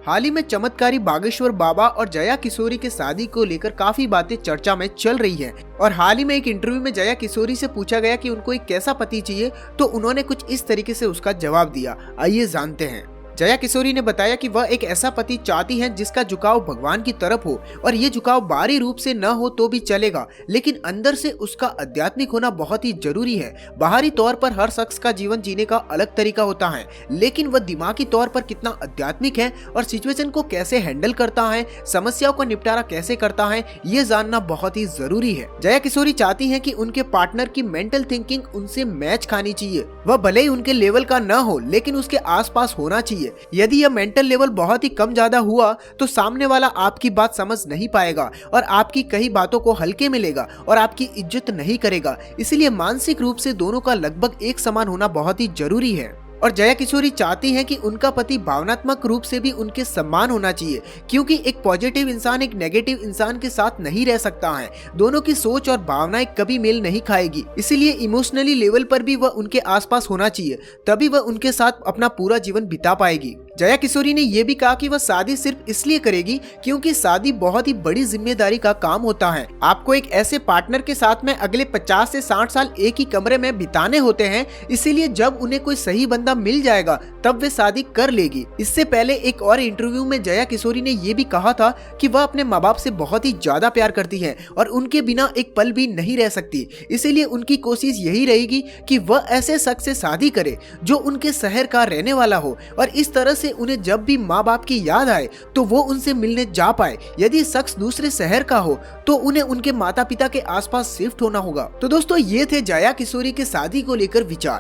हाल ही में चमत्कारी बागेश्वर बाबा और जया किशोरी के शादी को लेकर काफी बातें चर्चा में चल रही हैं। और हाल ही में एक इंटरव्यू में जया किशोरी से पूछा गया कि उनको एक कैसा पति चाहिए, तो उन्होंने कुछ इस तरीके से उसका जवाब दिया। आइए जानते हैं। जया किशोरी ने बताया कि वह एक ऐसा पति चाहती हैं जिसका झुकाव भगवान की तरफ हो, और ये झुकाव बाहरी रूप से न हो तो भी चलेगा, लेकिन अंदर से उसका आध्यात्मिक होना बहुत ही जरूरी है। बाहरी तौर पर हर शख्स का जीवन जीने का अलग तरीका होता है, लेकिन वह दिमागी तौर पर कितना आध्यात्मिक है और सिचुएशन को कैसे हैंडल करता है, समस्याओं का निपटारा कैसे करता है, ये जानना बहुत ही जरूरी है। जया किशोरी चाहती है कि उनके पार्टनर की मेंटल थिंकिंग उनसे मैच खानी चाहिए। वह भले ही उनके लेवल का न हो, लेकिन उसके आसपास होना चाहिए। यदि यह मेंटल लेवल बहुत ही कम ज्यादा हुआ तो सामने वाला आपकी बात समझ नहीं पाएगा और आपकी कई बातों को हल्के में लेगा और आपकी इज्जत नहीं करेगा। इसलिए मानसिक रूप से दोनों का लगभग एक समान होना बहुत ही जरूरी है। और जया किशोरी चाहती हैं कि उनका पति भावनात्मक रूप से भी उनके सम्मान होना चाहिए, क्योंकि एक पॉजिटिव इंसान एक नेगेटिव इंसान के साथ नहीं रह सकता है। दोनों की सोच और भावनाएं कभी मेल नहीं खाएगी, इसीलिए इमोशनली लेवल पर भी वह उनके आसपास होना चाहिए, तभी वह उनके साथ अपना पूरा जीवन बिता पाएगी। जया किशोरी ने यह भी कहा कि वह शादी सिर्फ इसलिए करेगी क्योंकि शादी बहुत ही बड़ी जिम्मेदारी का काम होता है। आपको एक ऐसे पार्टनर के साथ में अगले 50 से 60 साल एक ही कमरे में बिताने होते हैं, इसीलिए जब उन्हें कोई सही बंदा मिल जाएगा तब वे शादी कर लेगी। इससे पहले एक और इंटरव्यू में जया किशोरी ने यह भी कहा था कि वह अपने माँ बाप से बहुत ही ज्यादा प्यार करती है और उनके बिना एक पल भी नहीं रह सकती। इसीलिए उनकी कोशिश यही रहेगी कि वह ऐसे शख्स से शादी करे जो उनके शहर का रहने वाला हो, और इस तरह से उन्हें जब भी माँ बाप की याद आए तो वो उनसे मिलने जा पाए। यदि शख्स दूसरे शहर का हो तो उन्हें उनके माता पिता के आसपास शिफ्ट होना होगा। तो दोस्तों, ये थे जया किशोरी के शादी को लेकर विचार।